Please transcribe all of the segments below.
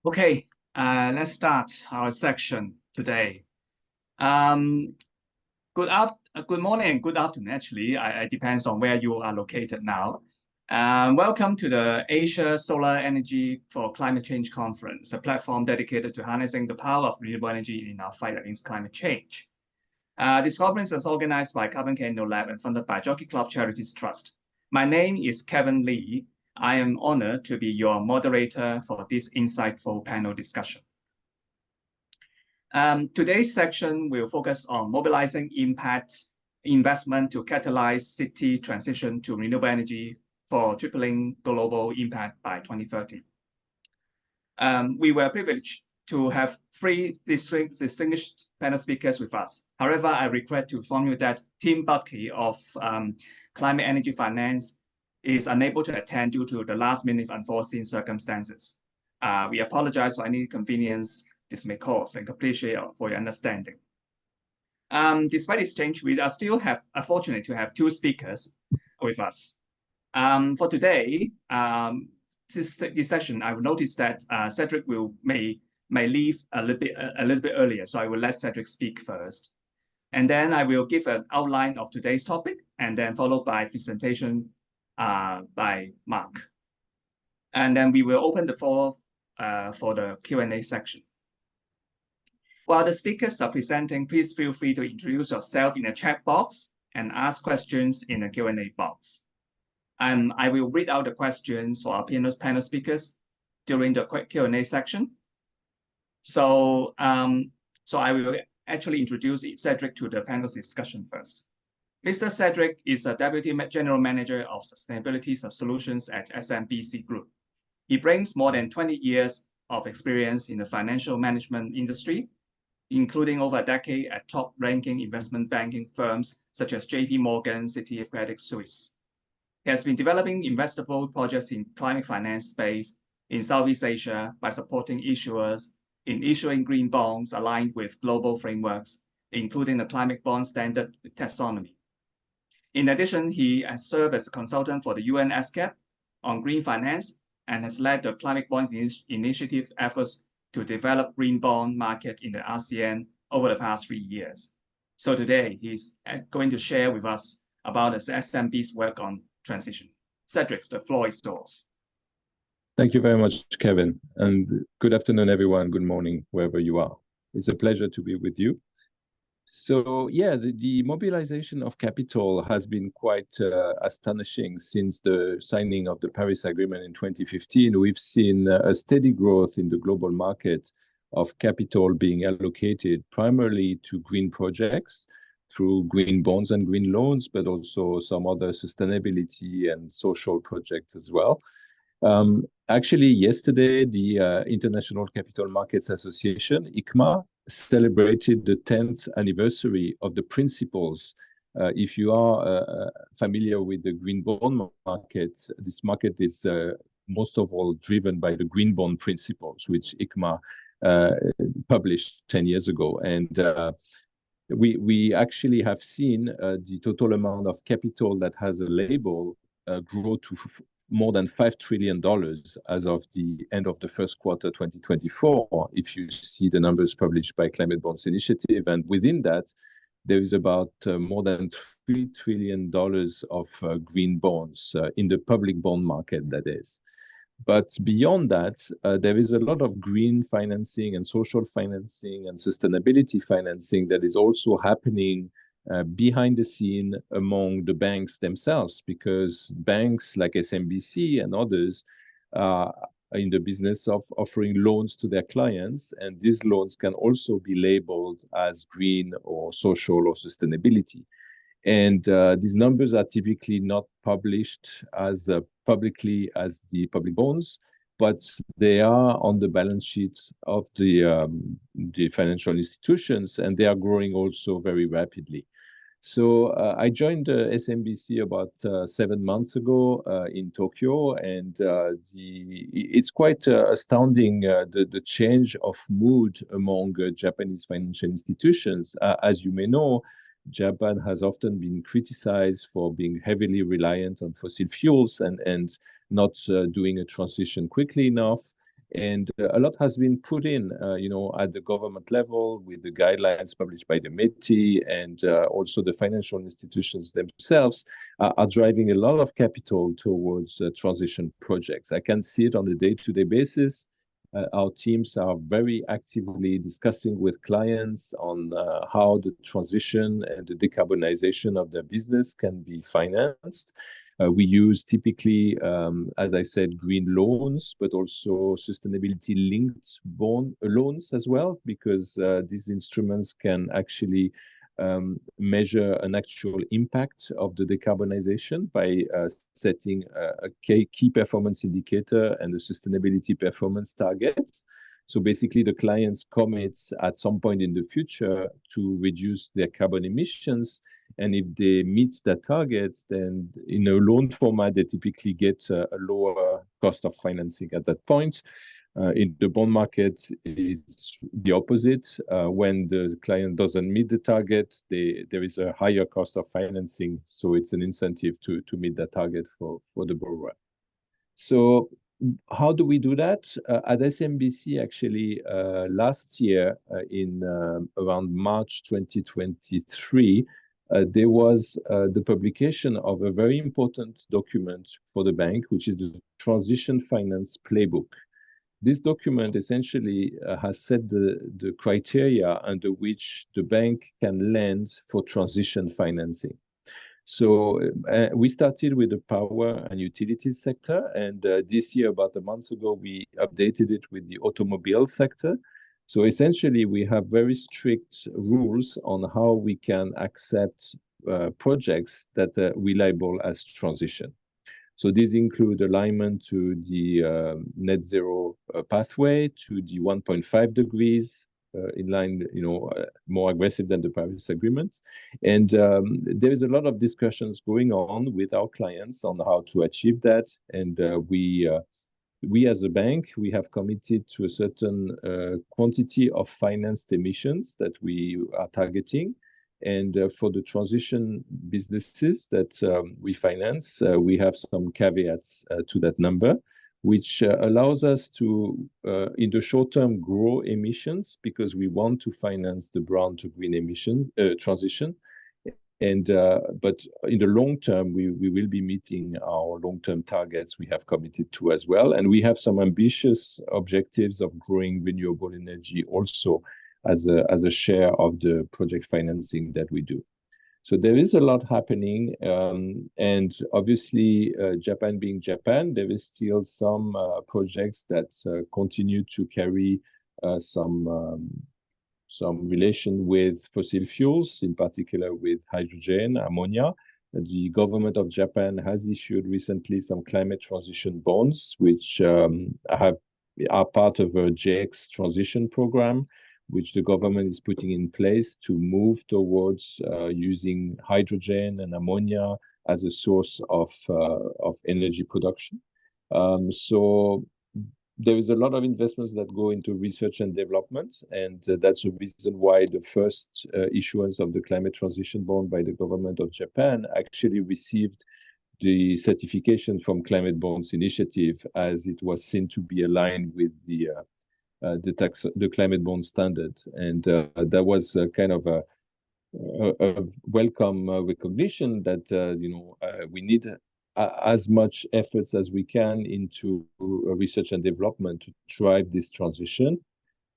Okay, let's start our section today. Good morning and good afternoon, actually. It depends on where you are located now. Welcome to the Asia Solar Energy for Climate Change Conference, a platform dedicated to harnessing the power of renewable energy in our fight against climate change. This conference is organized by CarbonCare InnoLab and funded by Jockey Charities Trust. My name is Kevin Lee. I am honored to be your moderator for this insightful panel discussion. Today's section will focus on mobilizing impact investment to catalyze city transition to renewable energy for tripling global impact by 2030. We were privileged to have three distinguished panel speakers with us. However, I regret to inform you that Tim Buckey of Climate Energy Finance is unable to attend due to the last-minute unforeseen circumstances. We apologize for any inconvenience this may cause and appreciate for your understanding. Despite this change, we are still fortunate to have two speakers with us. For today, this session, I will notice that Cedric may leave a little bit earlier, so I will let Cedric speak first. And then I will give an outline of today's topic, and then followed by presentation by Mark. And then we will open the floor for the Q&A section. While the speakers are presenting, please feel free to introduce yourself in the chat box and ask questions in the Q&A box. I will read out the questions for our panel speakers during the Q&A section. So I will actually introduce Cedric to the panel's discussion first. Mr. Cedric is a Deputy General Manager of Sustainability Solutions at SMBC Group. He brings more than 20 years of experience in the financial management industry, including over a decade at top-ranking investment banking firms such as JP Morgan, Citi, Credit Suisse. He has been developing investable projects in climate finance space in Southeast Asia by supporting issuers in issuing green bonds aligned with global frameworks, including the climate bond standard taxonomy. In addition, he has served as a consultant for the UN ASECCC on green finance and has led the climate bond initiative efforts to develop green bond market in the ASEAN over the past 3 years. So today, he's going to share with us about the SMB's work on transition. Cedric, the floor is yours. Thank you very much, Kevin. And good afternoon, everyone. Good morning, wherever you are. It's a pleasure to be with you. So yeah, the mobilization of capital has been quite astonishing since the signing of the Paris Agreement in 2015. We've seen a steady growth in the global market of capital being allocated primarily to green projects through green bonds and green loans, but also some other sustainability and social projects as well. Actually, yesterday, the International Capital Markets Association, ICMA, celebrated the 10th anniversary of the principles. If you are familiar with the green bond market, this market is most of all driven by the green bond principles, which ICMA published 10 years ago. And we actually have seen the total amount of capital that has a label grow to more than $5 trillion as of the end of the first quarter 2024, if you see the numbers published by Climate Bonds Initiative. And within that, there is about more than $3 trillion of green bonds in the public bond market, that is. But beyond that, there is a lot of green financing and social financing and sustainability financing that is also happening behind the scene among the banks themselves, because banks like SMBC and others are in the business of offering loans to their clients, and these loans can also be labeled as green or social or sustainability. And these numbers are typically not published as publicly as the public bonds, but they are on the balance sheets of the financial institutions, and they are growing also very rapidly. So I joined SMBC about 7 months ago in Tokyo, and it's quite astounding the change of mood among Japanese financial institutions. As you may know, Japan has often been criticized for being heavily reliant on fossil fuels and not doing a transition quickly enough. And a lot has been put in, at the government level with the guidelines published by the METI, and also the financial institutions themselves are driving a lot of capital towards transition projects. I can see it on a day-to-day basis. Our teams are very actively discussing with clients on how the transition and the decarbonization of their business can be financed. We use typically, as I said, green loans, but also sustainability-linked bond loans as well, because these instruments can actually measure an actual impact of the decarbonization by setting a key performance indicator and a sustainability performance target. So basically, the clients commit at some point in the future to reduce their carbon emissions. And if they meet that target, then in a loan format, they typically get a lower cost of financing at that point. In the bond market, it's the opposite. When the client doesn't meet the target, there is a higher cost of financing. So it's an incentive to meet that target for the borrower. So how do we do that? At SMBC, actually, last year, in around March 2023, there was the publication of a very important document for the bank, which is the Transition Finance Playbook. This document essentially has set the criteria under which the bank can lend for transition financing. So we started with the power and utilities sector, and this year, about a month ago, we updated it with the automobile sector. So essentially, we have very strict rules on how we can accept projects that we label as transition. So these include alignment to the net zero pathway, to the 1.5 degrees, in line, more aggressive than the Paris Agreement. And there is a lot of discussions going on with our clients on how to achieve that. And we as a bank, we have committed to a certain quantity of financed emissions that we are targeting. And for the transition businesses that we finance, we have some caveats to that number, which allows us to, in the short term, grow emissions because we want to finance the brown to green emission transition. And but in the long term, we will be meeting our long-term targets we have committed to as well. And we have some ambitious objectives of growing renewable energy also as a share of the project financing that we do. So there is a lot happening, and obviously, Japan being Japan, there is still some projects that continue to carry some relation with fossil fuels, in particular with hydrogen, ammonia. The government of Japan has issued recently some climate transition bonds, which are part of a JX transition program, which the government is putting in place to move towards using hydrogen and ammonia as a source of energy production. So there is a lot of investments that go into research and development, and that's the reason why the first issuance of the climate transition bond by the government of Japan actually received the certification from Climate Bonds Initiative, as it was seen to be aligned with the climate bond standard. And that was kind of a welcome recognition that we need as much efforts as we can into research and development to drive this transition.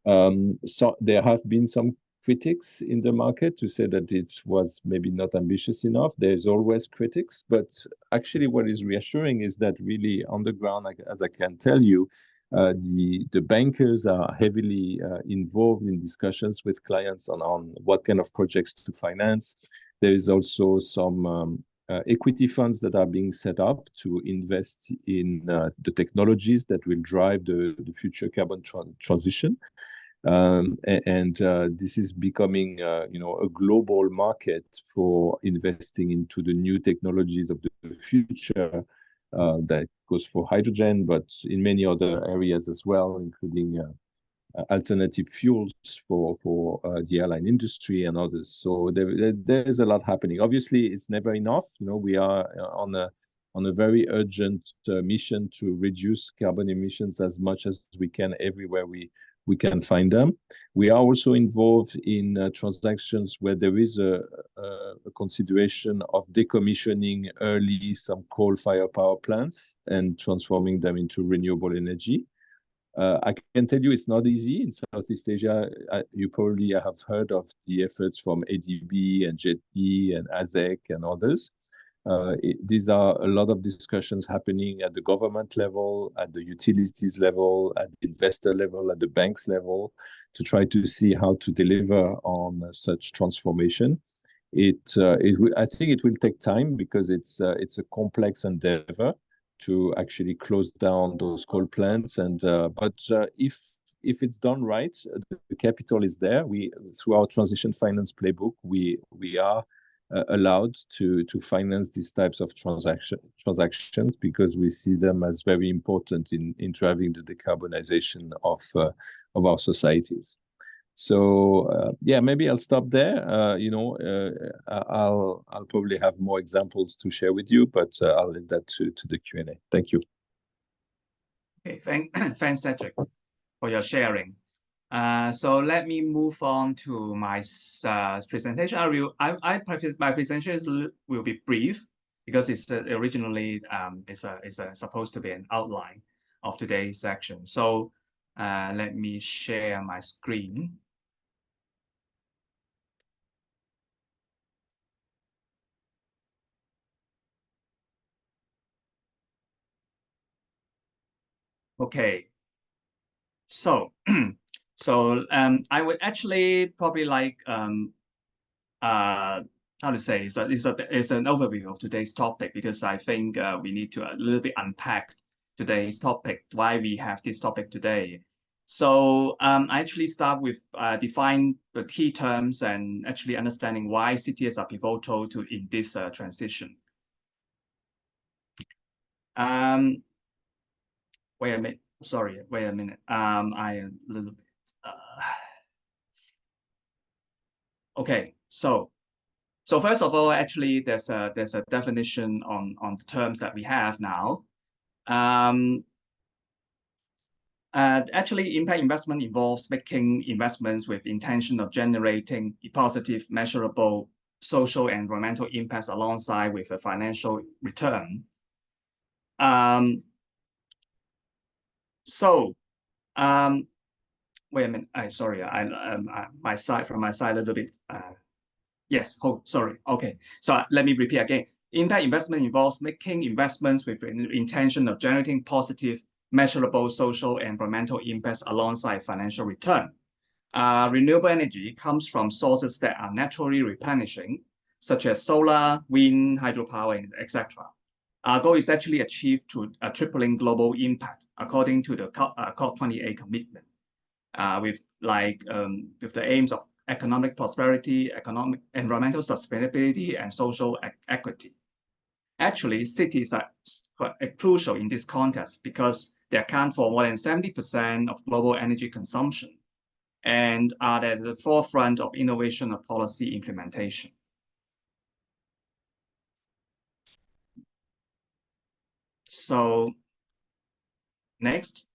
So there have been some critics in the market to say that it was maybe not ambitious enough. There's always critics, but actually what is reassuring is that really on the ground, as I can tell you, the bankers are heavily involved in discussions with clients on what kind of projects to finance. There is also some equity funds that are being set up to invest in the technologies that will drive the future carbon transition. And this is becoming, a global market for investing into the new technologies of the future. That goes for hydrogen, but in many other areas as well, including alternative fuels for the airline industry and others. So there is a lot happening. Obviously, it's never enough. We are on a on a very urgent mission to reduce carbon emissions as much as we can everywhere we can find them. We are also involved in transactions where there is a consideration of decommissioning early some coal-fired power plants and transforming them into renewable energy. I can tell you it's not easy in Southeast Asia. You probably have heard of the efforts from ADB and Jockey and ASECCC and others. These are a lot of discussions happening at the government level, at the utilities level, at the investor level, at the banks level, to try to see how to deliver on such transformation. I think it will take time because it's a complex endeavor to actually close down those coal plants. But if it's done right, the capital is there. Through our transition finance playbook, we are allowed to finance these types of transactions because we see them as very important in driving the decarbonization of our societies. So yeah, maybe I'll stop there. I'll probably have more examples to share with you, but I'll leave that to the Q&A. Thank you. Okay, thanks, Cedric, for your sharing. So let me move on to my presentation. My presentation will be brief because it's originally it's supposed to be an outline of today's section. So let me share my screen. Okay. So I would actually probably like how to say it's an overview of today's topic because I think we need to a little bit unpack today's topic, why we have this topic today. So I actually start with define the key terms and actually understanding why cities are pivotal in this transition. Wait a minute. Sorry, wait a minute. I am a little bit. Okay, so first of all, actually, there's a definition on the terms that we have now. Actually, impact investment involves making investments with intention of generating a positive, measurable social and environmental impacts alongside with a financial return. Wait a minute. Sorry, my side a little bit. Yes. Oh, sorry. Okay. So let me repeat again. Impact investment involves making investments with an intention of generating positive, measurable social and environmental impacts alongside financial return. Renewable energy comes from sources that are naturally replenishing, such as solar, wind, hydropower, etc. Our goal is actually achieved through a tripling global impact, according to the COP28 commitment, with the aims of economic prosperity, environmental sustainability, and social equity. Actually, cities are crucial in this context because they account for more than 70% of global energy consumption and are at the forefront of innovation and policy implementation. So next,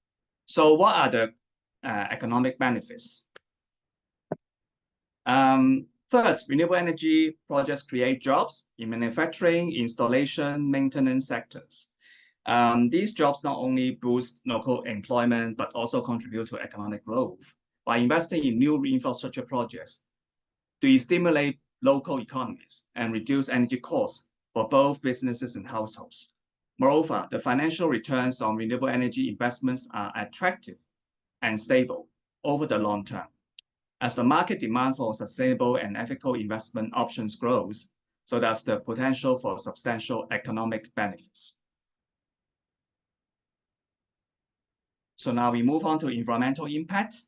so what are the economic benefits? First, renewable energy projects create jobs in manufacturing, installation, maintenance sectors. These jobs not only boost local employment, but also contribute to economic growth. By investing in new infrastructure projects, they stimulate local economies and reduce energy costs for both businesses and households. Moreover, the financial returns on renewable energy investments are attractive and stable over the long term. As the market demand for sustainable and ethical investment options grows, so does the potential for substantial economic benefits. So now we move on to environmental impact.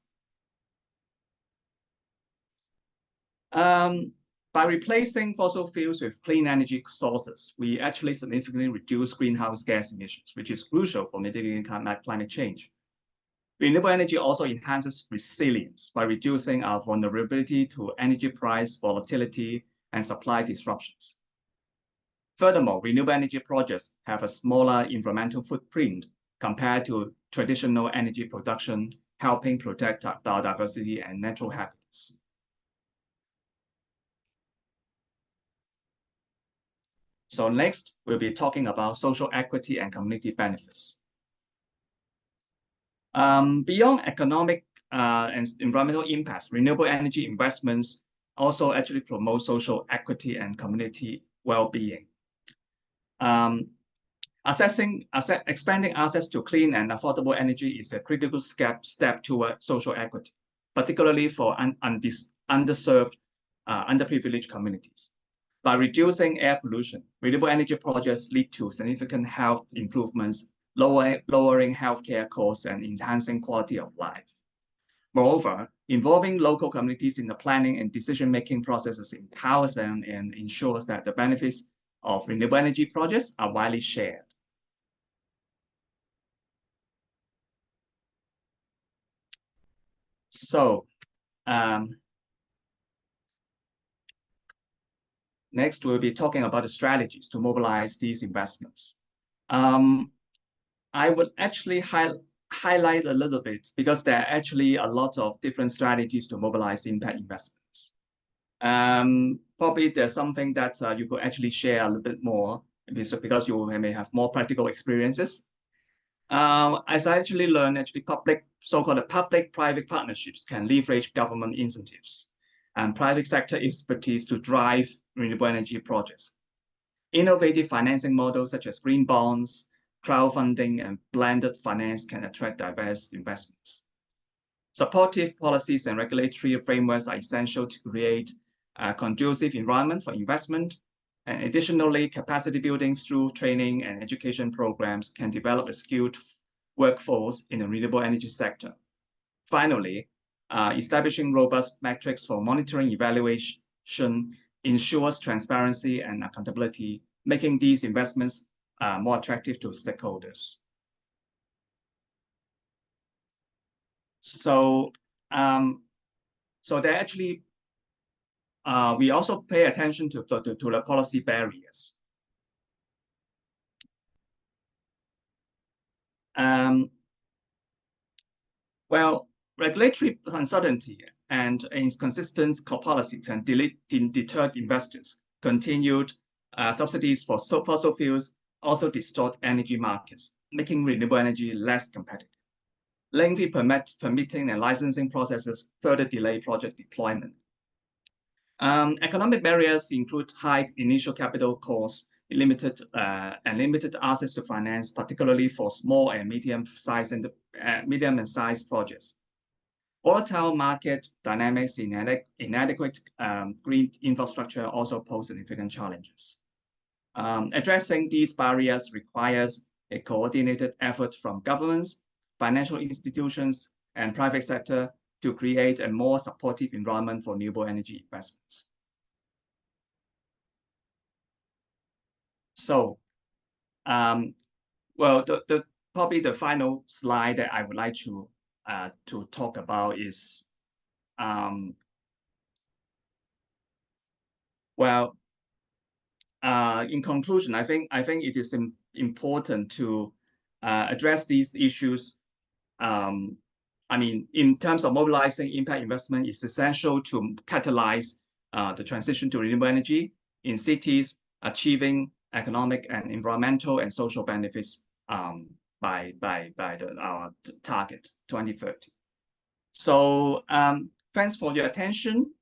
By replacing fossil fuels with clean energy sources, we actually significantly reduce greenhouse gas emissions, which is crucial for mitigating climate change. Renewable energy also enhances resilience by reducing our vulnerability to energy price volatility and supply disruptions. Furthermore, renewable energy projects have a smaller environmental footprint compared to traditional energy production, helping protect biodiversity and natural habitats. So next, we'll be talking about social equity and community benefits. Beyond economic and environmental impacts, renewable energy investments also actually promote social equity and community well-being. Expanding access to clean and affordable energy is a critical step toward social equity, particularly for underserved, underprivileged communities. By reducing air pollution, renewable energy projects lead to significant health improvements, lowering healthcare costs and enhancing quality of life. Moreover, involving local communities in the planning and decision-making processes empowers them and ensures that the benefits of renewable energy projects are widely shared. So, next, we'll be talking about the strategies to mobilize these investments. I would actually highlight a little bit because there are actually a lot of different strategies to mobilize impact investments. Probably there's something that you could actually share a little bit more because you may have more practical experiences. As I actually learned, actually so-called public-private partnerships can leverage government incentives and private sector expertise to drive renewable energy projects. Innovative financing models such as green bonds, crowdfunding, and blended finance can attract diverse investments. Supportive policies and regulatory frameworks are essential to create a conducive environment for investment. And additionally, capacity building through training and education programs can develop a skilled workforce in the renewable energy sector. Finally, establishing robust metrics for monitoring evaluation ensures transparency and accountability, making these investments more attractive to stakeholders. So, they actually, we also pay attention to the policy barriers. Well, regulatory uncertainty and inconsistent policies can deter investors. Continued subsidies for fossil fuels also distort energy markets, making renewable energy less competitive. Lengthy permitting and licensing processes further delay project deployment. Economic barriers include high initial capital costs, limited access to finance, particularly for small and medium-sized projects. Volatile market dynamics, inadequate green infrastructure also pose significant challenges. Addressing these barriers requires a coordinated effort from governments, financial institutions, and private sector to create a more supportive environment for renewable energy investments. So, well, probably the final slide that I would like to talk about is, well, in conclusion, I think it is important to address these issues. I mean, in terms of mobilizing impact investment, it's essential to catalyze the transition to renewable energy in cities, achieving economic and environmental and social benefits by our target 2030. So thanks for your attention.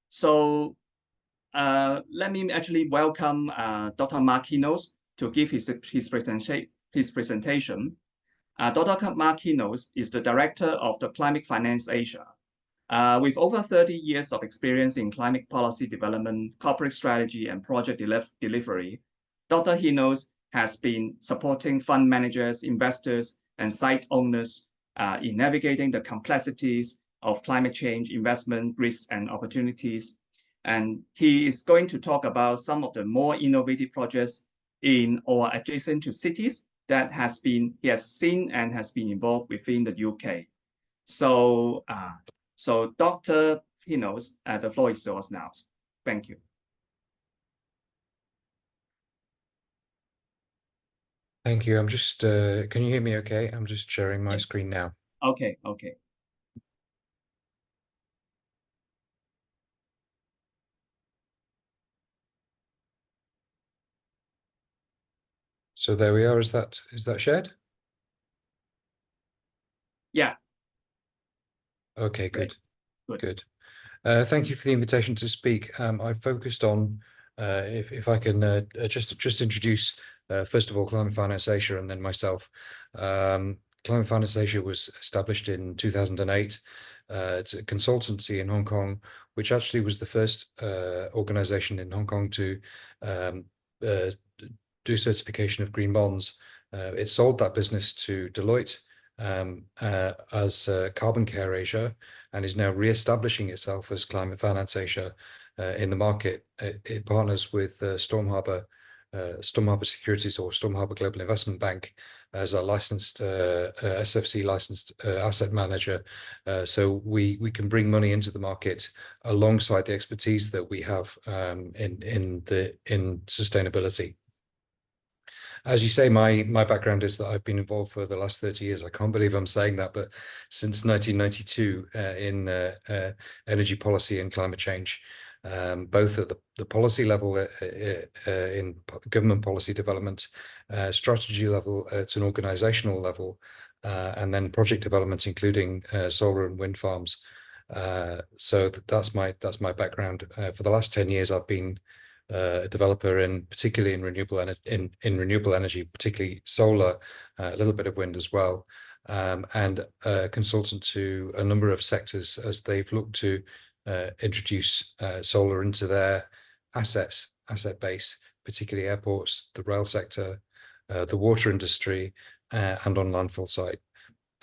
So let me actually welcome Dr. Mark Hinos to give his presentation. Dr. Mark Hinos is the director of the Climate Finance Asia. With over 30 years of experience in climate policy development, corporate strategy, and project delivery, Dr. Hinos has been supporting fund managers, investors, and site owners in navigating the complexities of climate change, investment, risks, and opportunities. And he is going to talk about some of the more innovative projects in or adjacent to cities that he has seen and has been involved within the UK. So, so Dr. Hinos, the floor is yours now. Thank you. Thank you. I'm just, can you hear me okay? I'm just sharing my screen now. Okay, okay. So there we are. Is that shared? Yeah. Okay, good. Good. Good. Thank you for the invitation to speak. I focused on, if I can just introduce, first of all, Climate Finance Asia and then myself. Climate Finance Asia was established in 2008. It's a consultancy in Hong Kong, which actually was the first organization in Hong Kong to do certification of green bonds. It sold that business to Deloitte as CarbonCare Asia, and is now re-establishing itself as Climate Finance Asia in the market. It partners with Storm Harbour Securities or Storm Harbour Global Investment Bank as a licensed SFC licensed asset manager. So we can bring money into the market alongside the expertise that we have in sustainability. As you say, my background is that I've been involved for the last 30 years. I can't believe I'm saying that, but since 1992 in energy policy and climate change, both at the policy level in government policy development, strategy level at an organizational level, and then project development, including solar and wind farms. So that's my background. For the last 10 years, I've been a developer particularly in renewable energy, particularly solar, a little bit of wind as well, and a consultant to a number of sectors as they've looked to introduce solar into their asset base, particularly airports, the rail sector, the water industry, and on landfill site.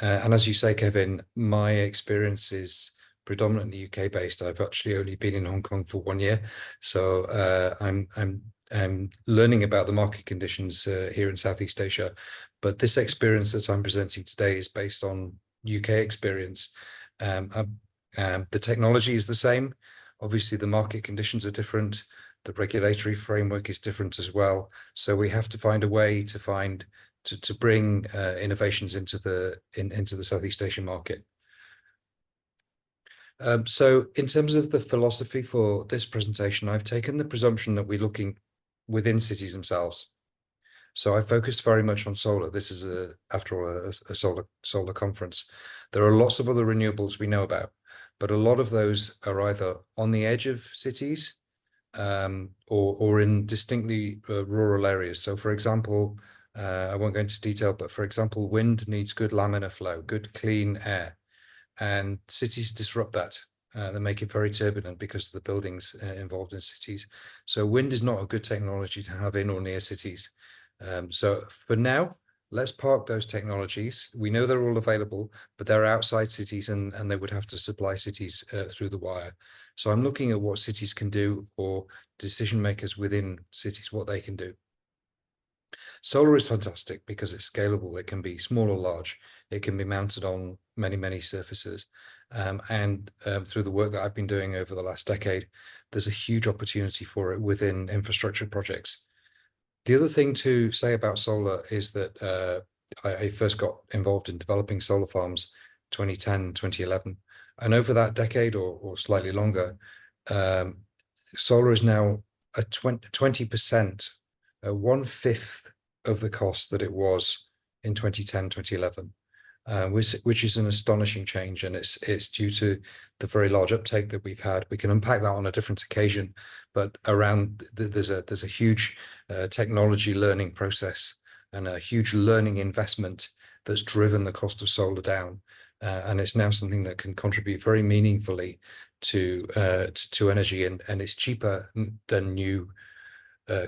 And as you say, Kevin, my experience is predominantly UK based. I've actually only been in Hong Kong for 1 year, so I'm learning about the market conditions here in Southeast Asia. But this experience that I'm presenting today is based on UK experience. The technology is the same. Obviously, the market conditions are different. The regulatory framework is different as well. So we have to find a way to bring innovations into the Southeast Asian market. So in terms of the philosophy for this presentation, I've taken the presumption that we're looking within cities themselves. So I focused very much on solar. This is after all a solar conference. There are lots of other renewables we know about, but a lot of those are either on the edge of cities or in distinctly rural areas. So for example, I won't go into detail, but for example, wind needs good laminar flow, good clean air. And cities disrupt that. They make it very turbulent because of the buildings involved in cities. So wind is not a good technology to have in or near cities. So for now, let's park those technologies. We know they're all available, but they're outside cities and they would have to supply cities through the wire. So I'm looking at what cities can do, or decision makers within cities, what they can do. Solar is fantastic because it's scalable. It can be small or large. It can be mounted on many surfaces. Through the work that I've been doing over the last decade, there's a huge opportunity for it within infrastructure projects. The other thing to say about solar is that I first got involved in developing solar farms 2010, 2011. And over that decade or slightly longer, solar is now a 20%, 1/5 of the cost that it was in 2010, 2011, which is an astonishing change. And it's due to the very large uptake that we've had. We can unpack that on a different occasion, but there's a huge technology learning process and a huge learning investment that's driven the cost of solar down. And it's now something that can contribute very meaningfully to energy, and it's cheaper than new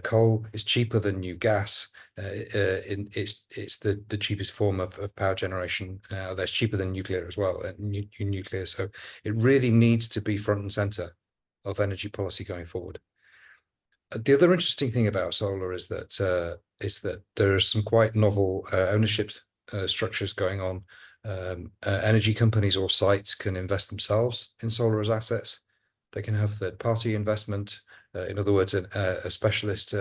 coal. It's cheaper than new gas. It's the cheapest form of power generation. That's cheaper than nuclear as well. New nuclear. So it really needs to be front and center of energy policy going forward. The other interesting thing about solar is that there are some quite novel ownership structures going on. Energy companies or sites can invest themselves in solar as assets. They can have third-party investment. In other words, a specialist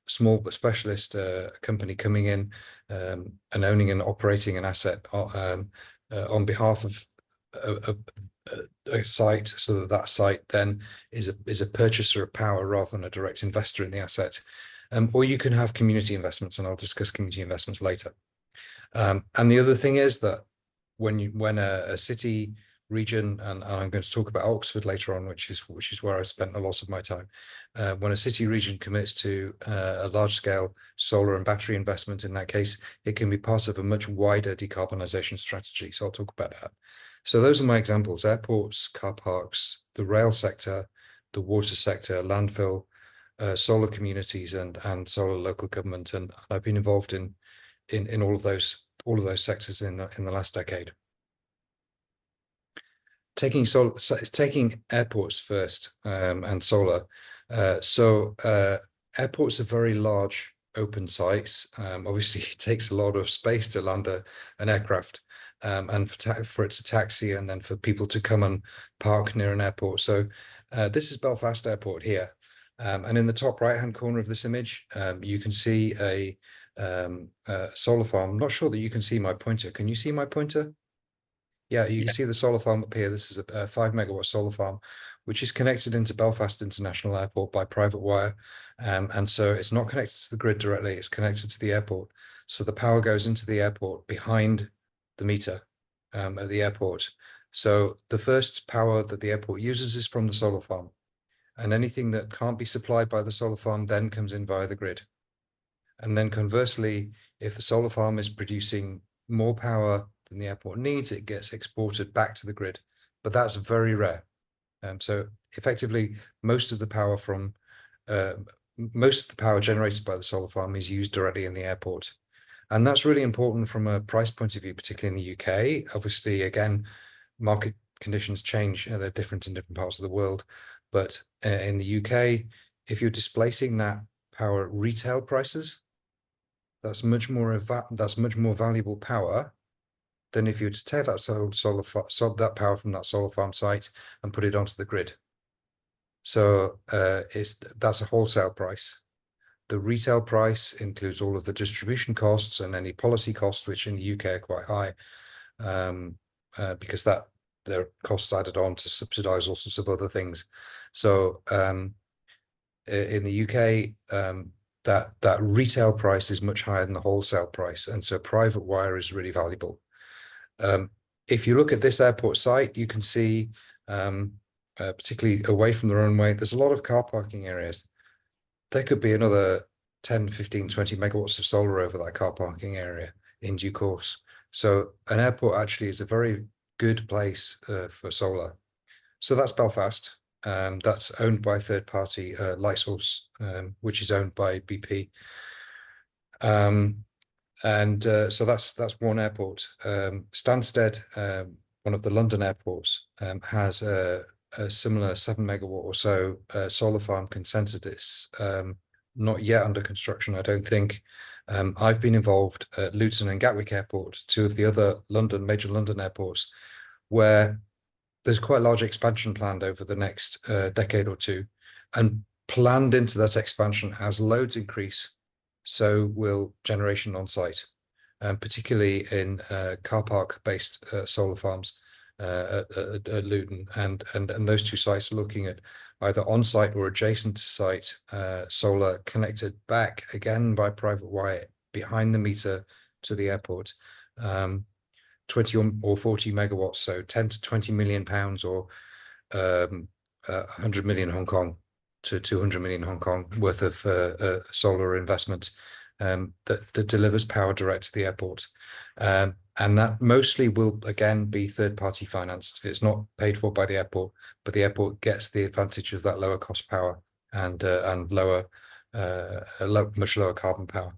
small specialist company coming in and owning and operating an asset on behalf of a site, so that site then is a purchaser of power rather than a direct investor in the asset. Or you can have community investments, and I'll discuss community investments later. And the other thing is that when a city, region, and I'm going to talk about Oxford later on, which is where I spent a lot of my time. When a city region commits to a large-scale solar and battery investment, in that case, it can be part of a much wider decarbonisation strategy. So I'll talk about that. So those are my examples: airports, car parks, the rail sector, the water sector, landfill, solar communities, and solar local government. And I've been involved in all of those sectors in the last decade. Taking airports first, and solar. Airports are very large open sites. Obviously, it takes a lot of space to land an aircraft, and for it to taxi, and then for people to come and park near an airport. So this is Belfast Airport here. And in the top right-hand corner of this image, you can see a solar farm. I'm not sure that you can see my pointer. Can you see my pointer? Yeah, you can see the solar farm up here. This is a 5 megawatt solar farm, which is connected into Belfast International Airport by private wire. And so it's not connected to the grid directly, it's connected to the airport. So the power goes into the airport behind the meter at the airport. So the first power that the airport uses is from the solar farm. And anything that can't be supplied by the solar farm then comes in via the grid. And then conversely, if the solar farm is producing more power than the airport needs, it gets exported back to the grid, but that's very rare. So effectively, most of the power generated by the solar farm is used directly in the airport. And that's really important from a price point of view, particularly in the UK. Obviously, again, market conditions change, they're different in different parts of the world. But in the UK, if you're displacing that power at retail prices, that's much more valuable power than if you were to take that that power from that solar farm site and put it onto the grid. So that's a wholesale price. The retail price includes all of the distribution costs and any policy costs, which in the UK are quite high, because there are costs added on to subsidise all sorts of other things. So in the UK, that retail price is much higher than the wholesale price, and so private wire is really valuable. If you look at this airport site, you can see, particularly away from the runway, there's a lot of car parking areas. There could be another 10, 15, 20 megawatts of solar over that car parking area in due course. So an airport actually is a very good place for solar. So that's Belfast. That's owned by third-party Lightsource, which is owned by BP. So that's one airport. Stansted, one of the London airports, has a similar 7 megawatt or so solar farm consented. It's not yet under construction, I don't think. I've been involved at Luton and Gatwick Airport, two of the other major London airports, where there's quite large expansion planned over the next decade or two, and planned into that expansion as loads increase, so will generation on site, particularly in car park based solar farms at Luton, and those two sites are looking at either on site or adjacent to site solar connected back again by private wire behind the meter to the airport. 20 or 40 megawatts, so 10 to 20 million pounds, or 100 million Hong Kong to 200 million Hong Kong worth of solar investment that delivers power direct to the airport. And that mostly will again be third-party financed. It's not paid for by the airport, but the airport gets the advantage of that lower cost power and much lower carbon power.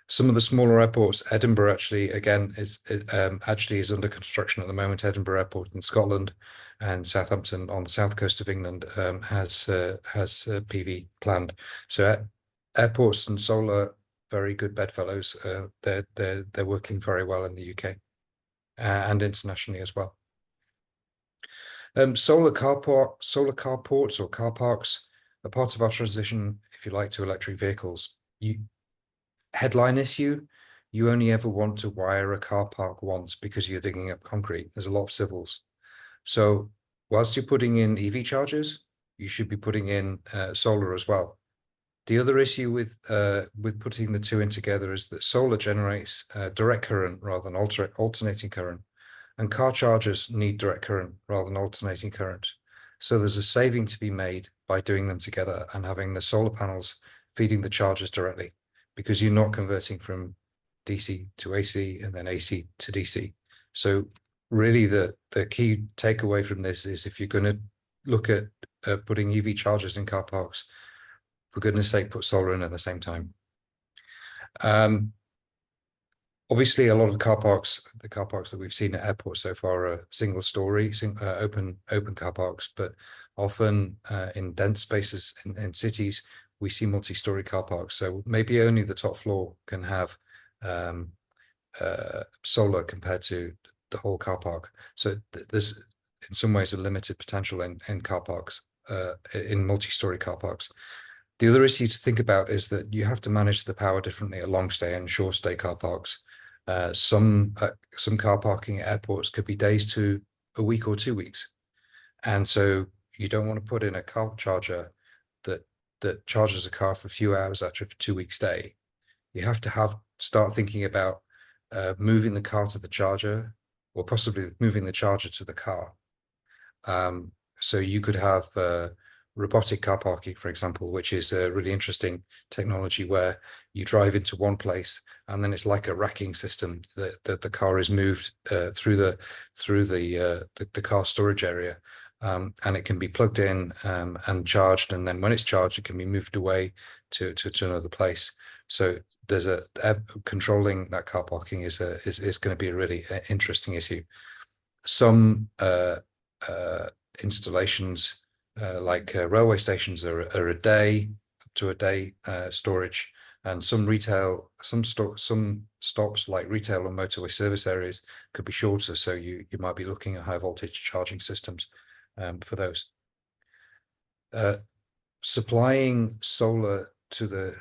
Some of the smaller airports, Edinburgh actually again is under construction at the moment. Edinburgh Airport in Scotland, and Southampton on the south coast of England has PV planned. So airports and solar, very good bedfellows. They're working very well in the UK and internationally as well. Solar carports or car parks are part of our transition, if you like, to electric vehicles. headline issue, you only ever want to wire a car park once because you're digging up concrete. There's a lot of civils. So whilst you're putting in EV chargers, you should be putting in solar as well. The other issue with putting the two in together is that solar generates direct current rather than alternating current, and car chargers need direct current rather than alternating current. So there's a saving to be made by doing them together and having the solar panels feeding the chargers directly, because you're not converting from DC to AC and then AC to DC. So really the key takeaway from this is, if you're going to look at putting EV chargers in car parks, for goodness sake, put solar in at the same time. Obviously, a lot of the car parks that we've seen at airports so far are single story, open car parks, but often in dense spaces in cities, we see multi-story car parks. So maybe only the top floor can have solar compared to the whole car park. So there's in some ways a limited potential in car parks, in multi-story car parks. The other issue to think about is that you have to manage the power differently at long stay and short stay car parks. Some car parking at airports could be days to a week or 2 weeks. And so you don't want to put in a car charger that charges a car for a few hours after a 2-week stay. You have to start thinking about moving the car to the charger, or possibly moving the charger to the car. So you could have robotic car parking, for example, which is a really interesting technology where you drive into one place and then it's like a racking system that the car is moved through the car storage area, and it can be plugged in and charged, and then when it's charged, it can be moved away to another place. So there's controlling that car parking is going to be a really interesting issue. Some installations like railway stations are a day, up to a day storage, and some stops like retail or motorway service areas could be shorter. So you might be looking at high voltage charging systems for those. Supplying solar to the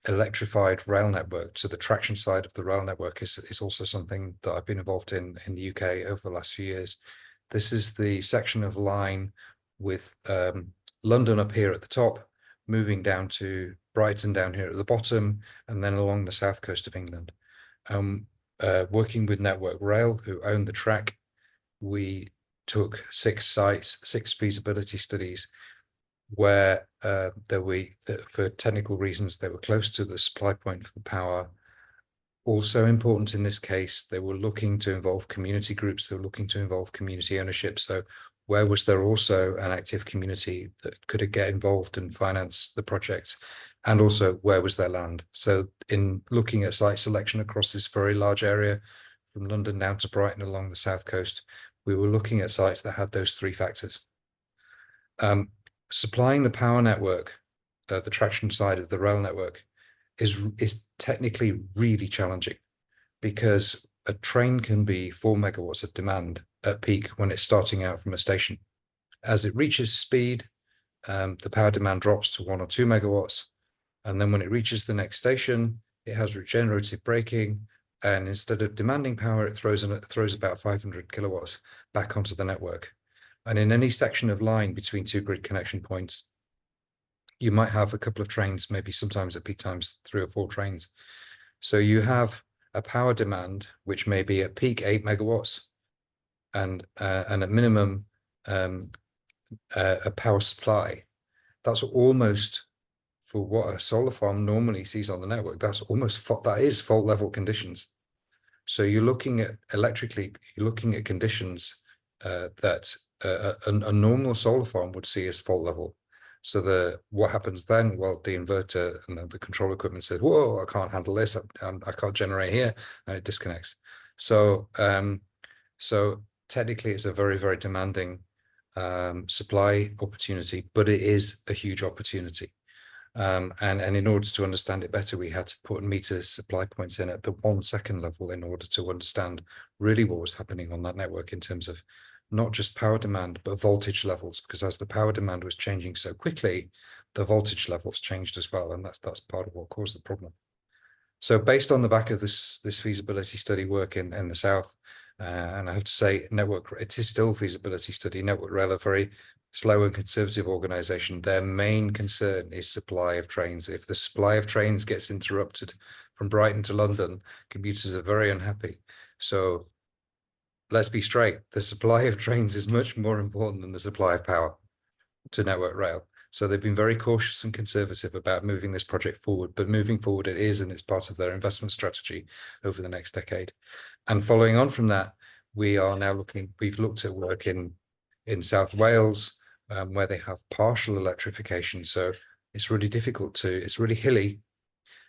electrified rail network, to the traction side of the rail network, is also something that I've been involved in the UK over the last few years. This is the section of line with London up here at the top, moving down to Brighton down here at the bottom, and then along the south coast of England. Working with Network Rail, who own the track, we took 6 sites, 6 feasibility studies, where for technical reasons, they were close to the supply point for the power. Also important in this case, they were looking to involve community groups, they were looking to involve community ownership. So where was there also an active community that could get involved and finance the projects? And also, where was their land? So in looking at site selection across this very large area, from London down to Brighton along the south coast, we were looking at sites that had those 3 factors. Supplying the power network, the traction side of the rail network, is technically really challenging, because a train can be 4 megawatts of demand at peak when it's starting out from a station. As it reaches speed, the power demand drops to 1 or 2 megawatts. And then when it reaches the next station, it has regenerative braking. And instead of demanding power, it throws about 500 kilowatts back onto the network. And in any section of line between 2 grid connection points, you might have a couple of trains, maybe sometimes at peak times 3 or 4 trains. So you have a power demand, which may be at peak 8 megawatts, and at minimum a power supply. That's almost, for what a solar farm normally sees on the network, that is fault level conditions. So you're looking at conditions that a normal solar farm would see as fault level. So what happens then? Well, the inverter and the control equipment says, "Whoa, I can't handle this. I can't generate here," and it disconnects. So technically, it's a very, very demanding supply opportunity, but it is a huge opportunity. And in order to understand it better, we had to put meters, supply points in at the 1 second level in order to understand really what was happening on that network in terms of not just power demand, but voltage levels, because as the power demand was changing so quickly, the voltage levels changed as well, and that's part of what caused the problem. So based on the back of this feasibility study work in the south, and I have to say, it is still feasibility study. Network Rail, a very slow and conservative organization. Their main concern is supply of trains. If the supply of trains gets interrupted from Brighton to London, commuters are very unhappy. So let's be straight, the supply of trains is much more important than the supply of power to Network Rail. So they've been very cautious and conservative about moving this project forward, but moving forward it is, and it's part of their investment strategy over the next decade. And following on from that, we are now we've looked at work in South Wales, where they have partial electrification. So it's really difficult it's really hilly.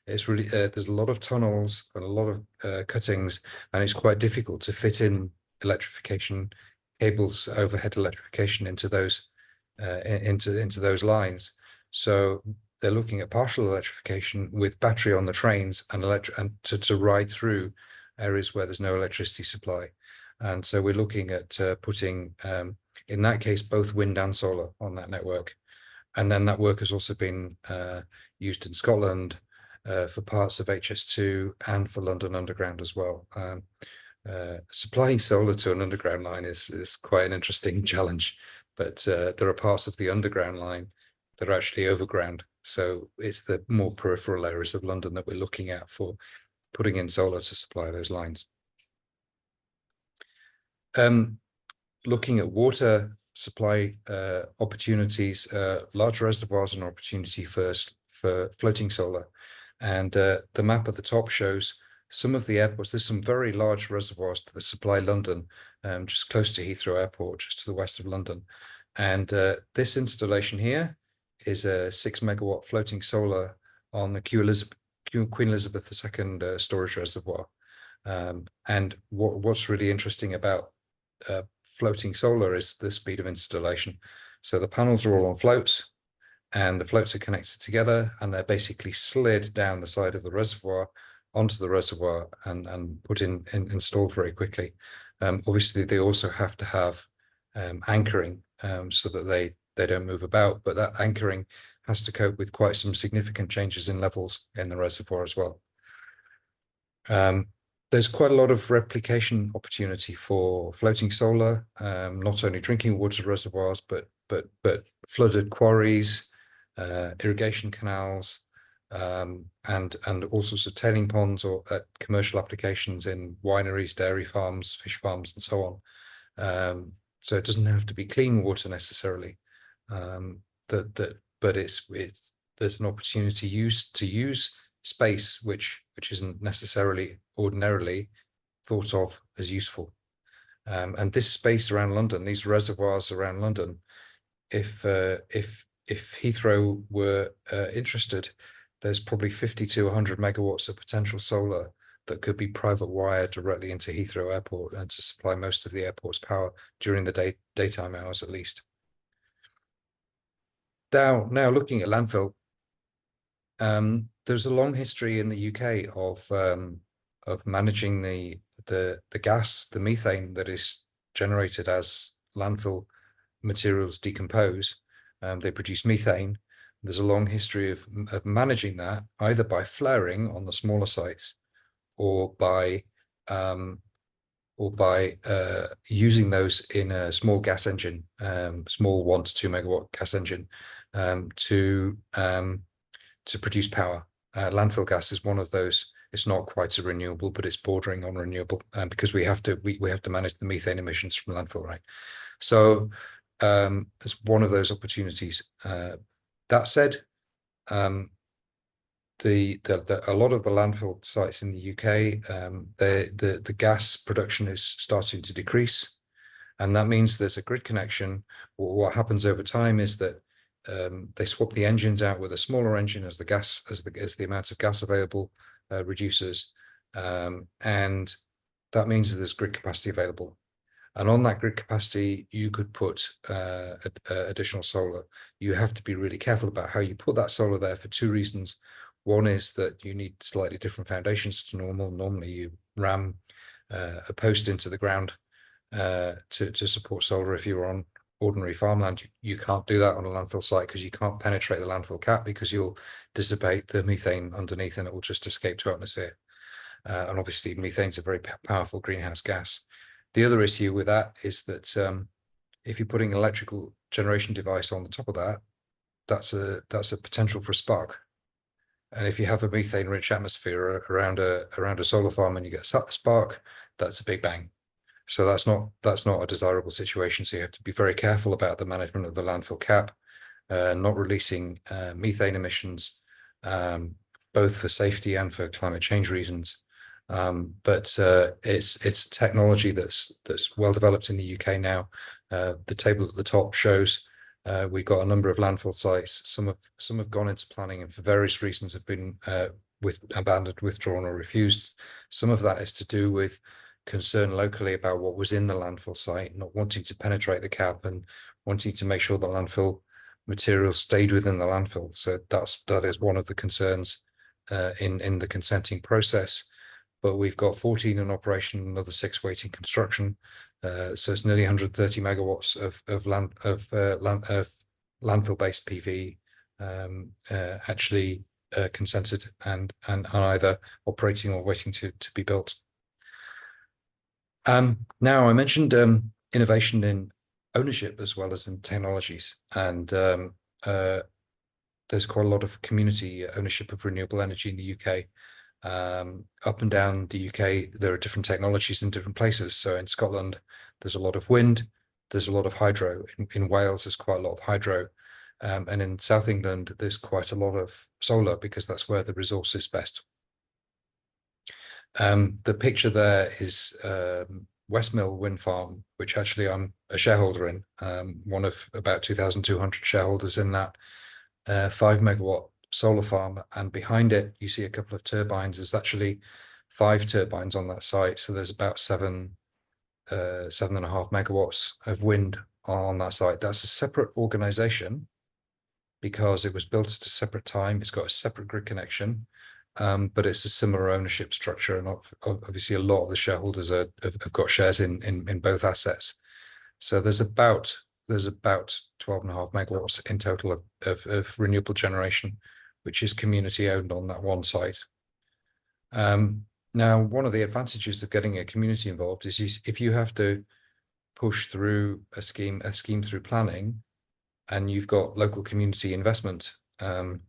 It's really, there's a lot of tunnels and a lot of cuttings, and it's quite difficult to fit in electrification cables, overhead electrification into those lines. So they're looking at partial electrification with battery on the trains and to ride through areas where there's no electricity supply. And so we're looking at putting, in that case, both wind and solar on that network. And then that work has also been used in Scotland for parts of HS2 and for London Underground as well. Supplying solar to an underground line is quite an interesting challenge, but there are parts of the underground line that are actually overground. So it's the more peripheral areas of London that we're looking at for putting in solar to supply those lines. Looking at water supply opportunities, large reservoirs are an opportunity first for floating solar. And the map at the top shows some of the airports. There's some very large reservoirs that supply London, just close to Heathrow Airport, just to the west of London. And this installation here is a 6 megawatt floating solar on the Queen Elizabeth II storage reservoir. And what's really interesting about floating solar is the speed of installation. So the panels are all on floats, and the floats are connected together, and they're basically slid down the side of the reservoir onto the reservoir and put installed very quickly. Obviously, they also have to have anchoring so that they don't move about, but that anchoring has to cope with quite some significant changes in levels in the reservoir as well. There's quite a lot of replication opportunity for floating solar, not only drinking water reservoirs, but flooded quarries, irrigation canals, and all sorts of tailing ponds or commercial applications in wineries, dairy farms, fish farms, and so on. So it doesn't have to be clean water necessarily, but there's an opportunity to use space which isn't necessarily ordinarily thought of as useful. And this space around London, these reservoirs around London, if Heathrow were interested, there's probably 50 to 100 megawatts of potential solar that could be private wired directly into Heathrow Airport and to supply most of the airport's power during the daytime hours at least. Now looking at landfill, there's a long history in the UK of managing the gas, the methane that is generated as landfill materials decompose. They produce methane. There's a long history of managing that either by flaring on the smaller sites or by using those in a small gas engine, small 1 to 2 megawatt gas engine, to produce power. Landfill gas is one of those. It's not quite a renewable, but it's bordering on renewable, because we have to manage the methane emissions from landfill, right? So it's one of those opportunities. That said, a lot of the landfill sites in the UK, the gas production is starting to decrease, and that means there's a grid connection. What happens over time is that they swap the engines out with a smaller engine as the amount of gas available reduces, and that means there's grid capacity available. And on that grid capacity, you could put additional solar. You have to be really careful about how you put that solar there for two reasons. One is that you need slightly different foundations to normal. Normally, you ram a post into the ground to support solar if you were on ordinary farmland, you can't do that on a landfill site because you can't penetrate the landfill cap because you'll dissipate the methane underneath and it will just escape to atmosphere. And obviously methane is a very powerful greenhouse gas. The other issue with that is that if you're putting an electrical generation device on the top of that, that's a potential for a spark. And if you have a methane-rich atmosphere around a solar farm and you get a spark, that's a big bang. So that's not a desirable situation. So you have to be very careful about the management of the landfill cap, not releasing methane emissions, both for safety and for climate change reasons. But it's technology that's well developed in the UK now. The table at the top shows we've got a number of landfill sites. Some have gone into planning and for various reasons have been abandoned, withdrawn, or refused. Some of that is to do with concern locally about what was in the landfill site, not wanting to penetrate the cap and wanting to make sure the landfill material stayed within the landfill. So that is one of the concerns in the consenting process. But we've got 14 in operation, another 6 waiting construction. So it's nearly 130 megawatts of landfill-based PV actually consented and either operating or waiting to be built. Now I mentioned innovation in ownership as well as in technologies, and there's quite a lot of community ownership of renewable energy in the UK. Up and down the UK, there are different technologies in different places. So in Scotland, there's a lot of wind, there's a lot of hydro. In Wales, there's quite a lot of hydro. And in South England, there's quite a lot of solar because that's where the resource is best. The picture there is Westmill Wind Farm, which actually I'm a shareholder in, one of about 2,200 shareholders in that 5 megawatt solar farm, and behind it you see a couple of turbines. There's actually 5 turbines on that site, so there's about 7.5 megawatts of wind on that site. That's a separate organization because it was built at a separate time. It's got a separate grid connection, but it's a similar ownership structure, and obviously a lot of the shareholders have got shares in both assets. So there's about 12.5 megawatts in total of renewable generation, which is community owned on that one site. Now, one of the advantages of getting a community involved is if you have to push through a scheme through planning, and you've got local community investment in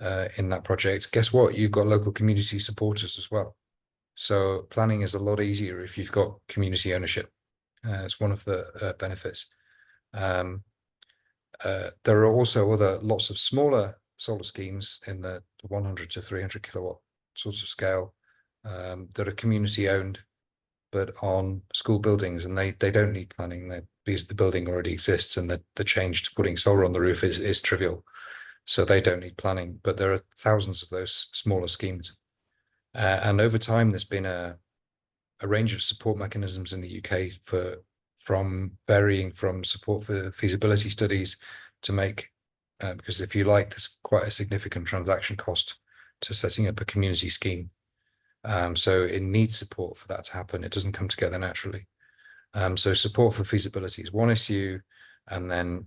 that project, guess what? You've got local community supporters as well. So planning is a lot easier if you've got community ownership. It's one of the benefits. There are also lots of smaller solar schemes in the 100 to 300 kilowatt sorts of scale that are community owned, but on school buildings, and they don't need planning because the building already exists, and the change to putting solar on the roof is trivial, so they don't need planning. But there are thousands of those smaller schemes, and over time there's been a range of support mechanisms in the UK varying from support for feasibility studies to make, because if you like, there's quite a significant transaction cost to setting up a community scheme. So it needs support for that to happen. It doesn't come together naturally. So support for feasibility is one issue, and then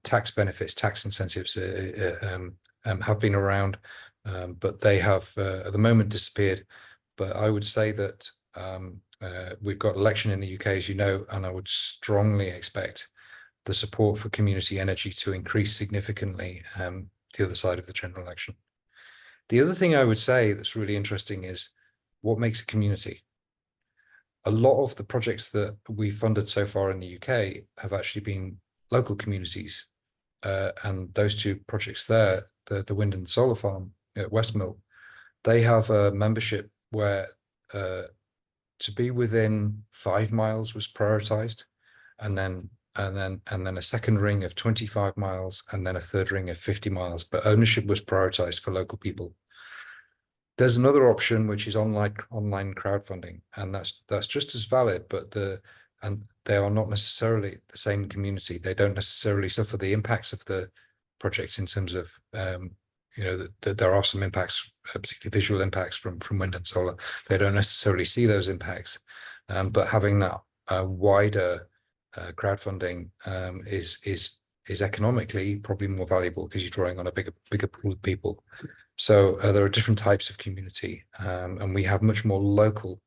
tax benefits, tax incentives have been around, but they have at the moment disappeared. But I would say that we've got election in the UK, as you know, and I would strongly expect the support for community energy to increase significantly the other side of the general election. The other thing I would say that's really interesting is what makes a community. A lot of the projects that we've funded so far in the UK have actually been local communities. And those 2 projects there, the wind and solar farm at Westmill, they have a membership where to be within 5 miles was prioritized, and then a second ring of 25 miles, and then a third ring of 50 miles, but ownership was prioritized for local people. There's another option, which is online crowdfunding, and that's just as valid, but they are not necessarily the same community. They don't necessarily suffer the impacts of the projects in terms of there are some impacts, particularly visual impacts from wind and solar. They don't necessarily see those impacts, but having that wider crowdfunding is economically probably more valuable because you're drawing on a bigger pool of people. So there are different types of community, and we have much more local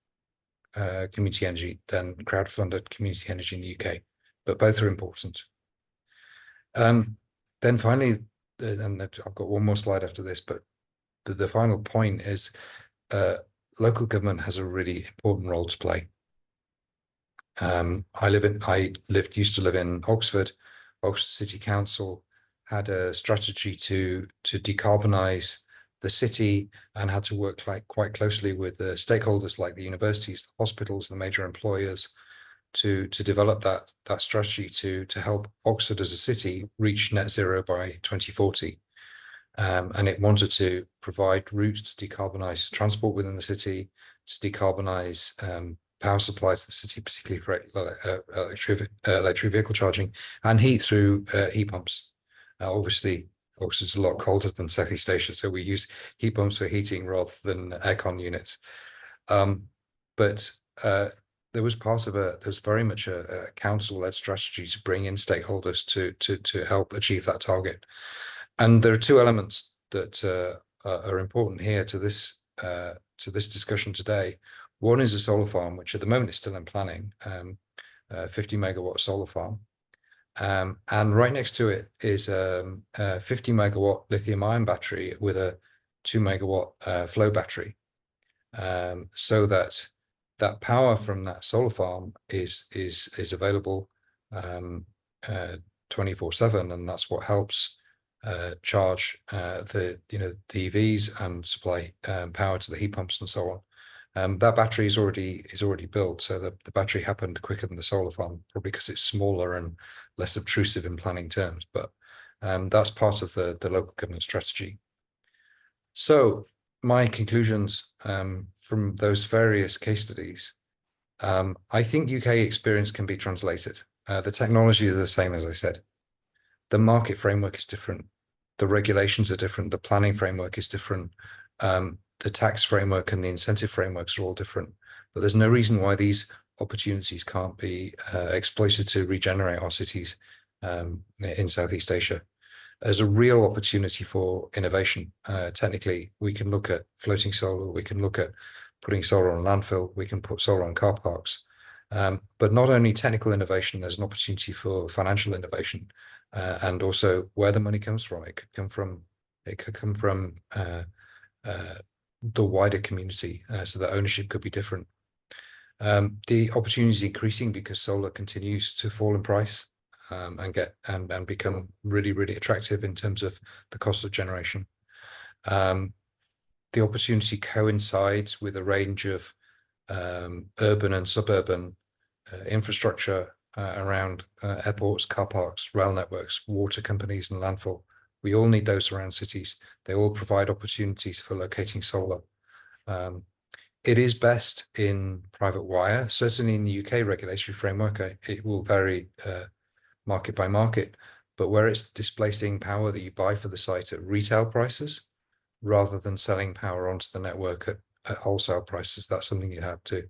community energy than crowdfunded community energy in the UK, but both are important. Then finally, and I've got one more slide after this, but the final point is local government has a really important role to play. Used to live in Oxford. Oxford City Council had a strategy to decarbonize the city and had to work quite closely with the stakeholders like the universities, the hospitals, the major employers to develop that strategy to help Oxford as a city reach net zero by 2040. And it wanted to provide routes to decarbonize transport within the city, to decarbonize power supplies to the city, particularly for electric vehicle charging, and heat through heat pumps. Obviously, Oxford's a lot colder than Southeast Asia, so we use heat pumps for heating rather than aircon units. But there was very much a council-led strategy to bring in stakeholders to help achieve that target. And there are two elements that are important here to this discussion today. One is a solar farm, which at the moment is still in planning, 50 megawatt solar farm. And right next to it is a 50 megawatt lithium ion battery with a 2 megawatt flow battery. So that power from that solar farm is available 24/7, and that's what helps charge the EVs and supply power to the heat pumps and so on. That battery is already built, so the battery happened quicker than the solar farm, probably because it's smaller and less obtrusive in planning terms. But that's part of the local government strategy. So my conclusions from those various case studies, I think UK experience can be translated. The technology is the same, as I said. The market framework is different. The regulations are different. The planning framework is different. The tax framework and the incentive frameworks are all different. But there's no reason why these opportunities can't be exploited to regenerate our cities in Southeast Asia. There's a real opportunity for innovation. Technically, we can look at floating solar. We can look at putting solar on landfill. We can put solar on car parks. But not only technical innovation, there's an opportunity for financial innovation, and also where the money comes from. It could come from the wider community, so the ownership could be different. The opportunity is increasing because solar continues to fall in price and become really, really attractive in terms of the cost of generation. The opportunity coincides with a range of urban and suburban infrastructure around airports, car parks, rail networks, water companies, and landfill. We all need those around cities. They all provide opportunities for locating solar. It is best in private wire. Certainly in the UK regulatory framework, it will vary market by market, but where it's displacing power that you buy for the site at retail prices, rather than selling power onto the network at wholesale prices, that's something you have to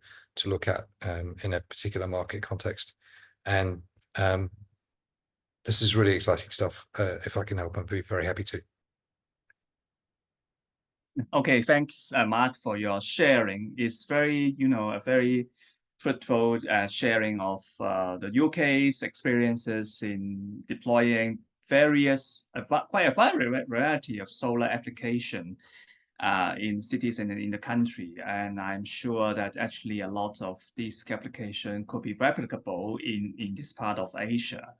look at in a particular market context. And this is really exciting stuff. If I can help, I'd be very happy to. Okay, thanks, Mark, for your sharing. It's very, a very fruitful sharing of the UK's experiences in deploying quite a variety of solar application in cities and in the country. And I'm sure that actually a lot of this application could be replicable in this part of Asia.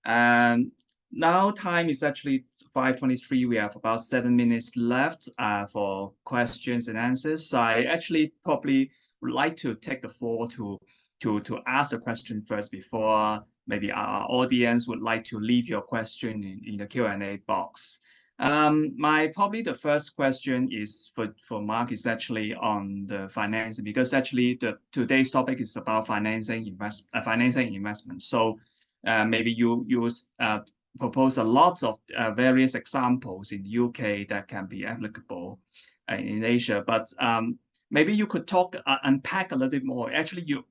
And now time is actually 5:23. We have about 7 minutes left for questions and answers. So I actually probably would like to take the floor to ask the question first before maybe our audience would like to leave your question in the Q&A box. Probably the first question is for Mark is actually on the financing, because actually today's topic is about financing investment. So maybe you propose a lot of various examples in the UK that can be applicable in Asia, but Maybe you could talk, unpack a little bit more. Actually, you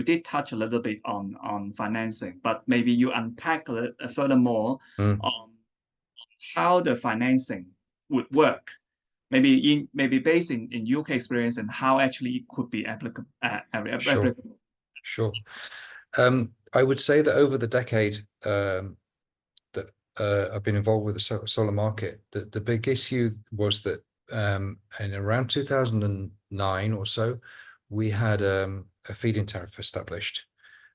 did touch a little bit on financing, but maybe you unpack a little, furthermore on how the financing would work. Maybe based in UK experience, and how actually it could be applicable. Sure. I would say that over the decade that I've been involved with the solar market, the big issue was that in around 2009 or so, we had a feed-in tariff established,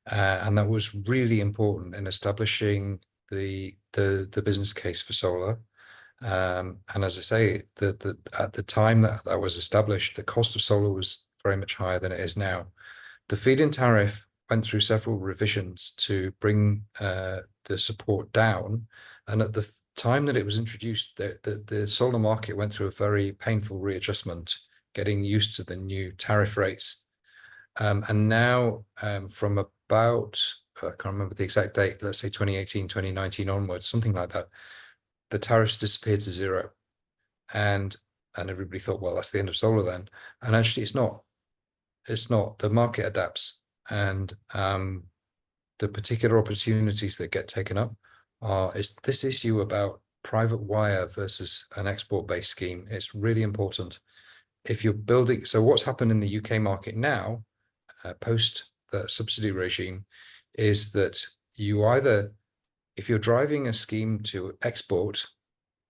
and that was really important in establishing the business case for solar. And as I say, at the time that was established, the cost of solar was very much higher than it is now. The feed-in tariff went through several revisions to bring the support down, and at the time that it was introduced, the solar market went through a very painful readjustment, getting used to the new tariff rates. And now, from about, I can't remember the exact date, let's say 2018, 2019 onwards, something like that, the tariffs disappeared to zero. And everybody thought, well, that's the end of solar then. And actually, it's not. It's not. The market adapts, and the particular opportunities that get taken up is this issue about private wire versus an export-based scheme. It's really important. If you're building, so what's happened in the UK market now, post the subsidy regime, is that you either, if you're driving a scheme to export,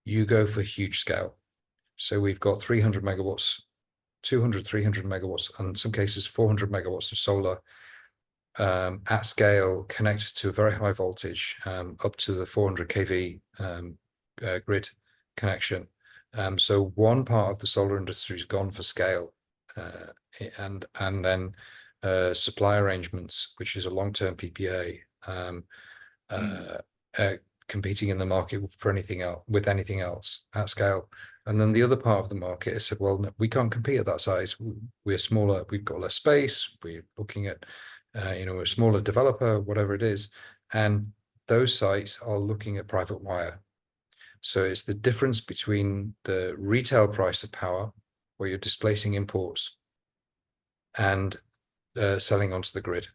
you go for huge scale. So we've got 300 megawatts, 200, 300 megawatts, and in some cases 400 megawatts of solar at scale, connected to a very high voltage, up to the 400 kV grid connection. So one part of the solar industry is gone for scale, and then supply arrangements, which is a long-term PPA, competing in the market for anything else, with anything else at scale. And then the other part of the market has said, well, no, we can't compete at that size. We're smaller, we've got less space, we're looking at a smaller developer, whatever it is. And those sites are looking at private wire. So it's the difference between the retail price of power, where you're displacing imports, and selling onto the grid.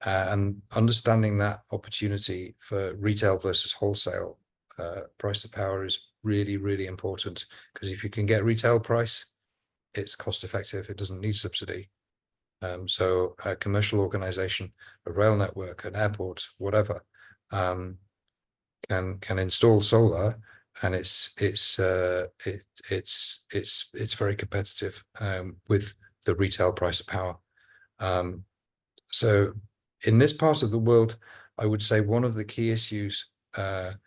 And understanding that opportunity for retail versus wholesale price of power is really, really important, because if you can get retail price, it's cost effective. It doesn't need subsidy. So a commercial organization, a rail network, an airport, whatever, can install solar, and it's very competitive with the retail price of power. So in this part of the world, I would say one of the key issues that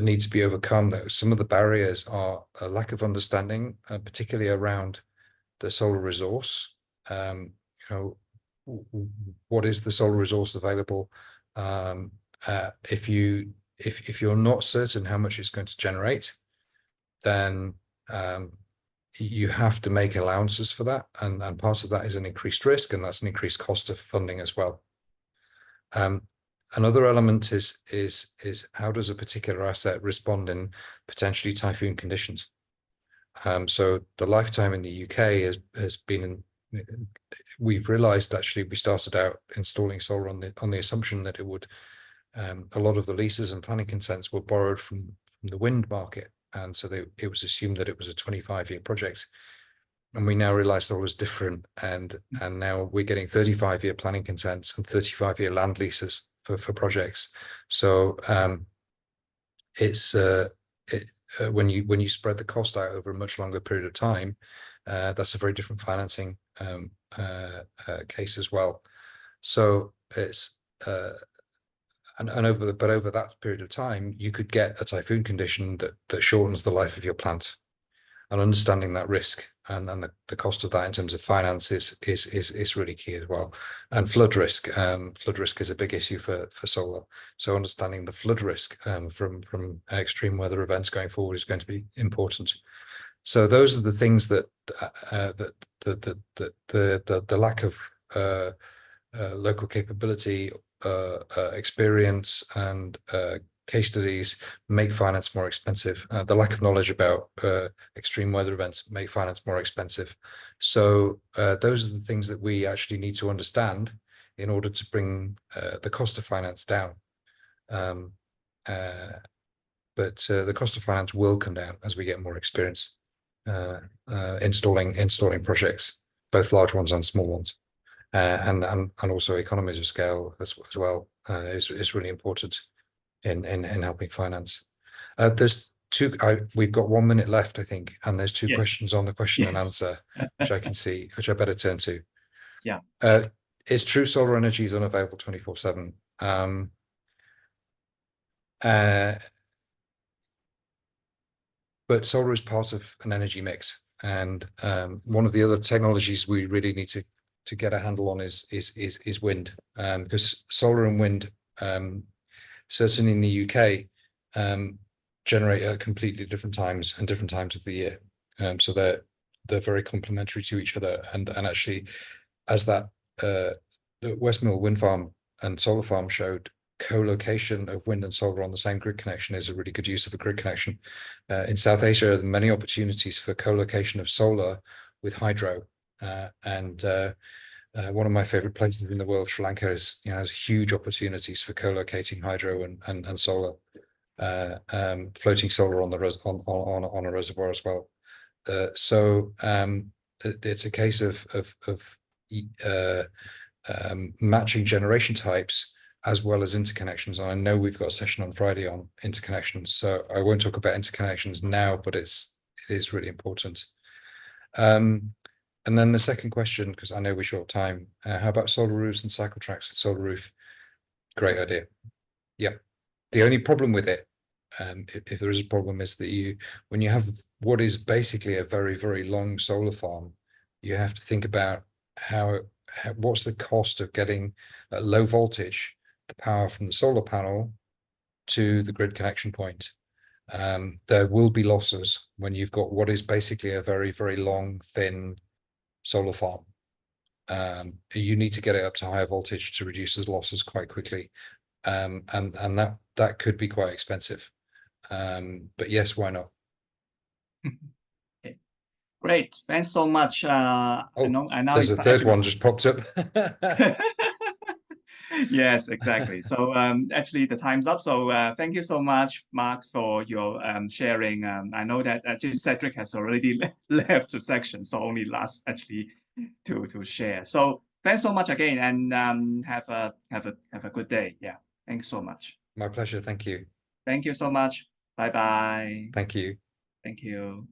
need to be overcome, though, some of the barriers are a lack of understanding, particularly around the solar resource. What is the solar resource available? If you're not certain how much it's going to generate, then you have to make allowances for that, and part of that is an increased risk, and that's an increased cost of funding as well. Another element is how does a particular asset respond in potentially typhoon conditions? So the lifetime in the UK has been, we've realized actually we started out installing solar on the assumption that it would, a lot of the leases and planning consents were borrowed from the wind market, and so it was assumed that it was a 25-year project. And we now realize solar is different, and now we're getting 35-year planning consents and 35-year land leases for projects. So when you spread the cost out over a much longer period of time, that's a very different financing case as well. So it's over that period of time, you could get a typhoon condition that shortens the life of your plant. And understanding that risk and the cost of that in terms of finance is really key as well. And flood risk is a big issue for solar. So understanding the flood risk from extreme weather events going forward is going to be important. So those are the things that the lack of local capability, experience, and case studies make finance more expensive. The lack of knowledge about extreme weather events make finance more expensive. So those are the things that we actually need to understand in order to bring the cost of finance down. But the cost of finance will come down as we get more experience installing projects, both large ones and small ones. And also economies of scale as well is really important in helping finance. There's we've got 1 minute left, I think, and there's two questions on the question and answer, which I can see, which I better turn to. Yeah. Is true solar energy is unavailable 24/7? But solar is part of an energy mix, and one of the other technologies we really need to get a handle on is wind, because solar and wind, certainly in the UK, generate at completely different times and different times of the year. So they're very complementary to each other, and actually, as that the Westmill wind farm and solar farm showed, co-location of wind and solar on the same grid connection is a really good use of a grid connection. In South Asia, there are many opportunities for co-location of solar with hydro, and one of my favorite places in the world, Sri Lanka, has huge opportunities for co-locating hydro and solar, floating solar on a reservoir as well. So it's a case of matching generation types as well as interconnections. And I know we've got a session on Friday on interconnections, so I won't talk about interconnections now, but it is really important. And then the second question, because I know we're short of time, how about solar roofs and cycle tracks with solar roof? Great idea. Yeah. The only problem with it, if there is a problem, is that when you have what is basically a very, very long solar farm, you have to think about what's the cost of getting at low voltage the power from the solar panel to the grid connection point. There will be losses when you've got what is basically a very, very long, thin solar farm. You need to get it up to higher voltage to reduce the losses quite quickly, and that could be quite expensive. But yes, why not? Okay. Great, thanks so much. I know there's a third one just popped up. Yes, exactly. So actually the time's up. So thank you so much, Mark, for your sharing. I know that actually Cedric has already left the section, so only last actually to share. So thanks so much again, and have a good day. Yeah, thanks so much. My pleasure. Thank you. Thank you so much. Bye bye. Thank you. Thank you.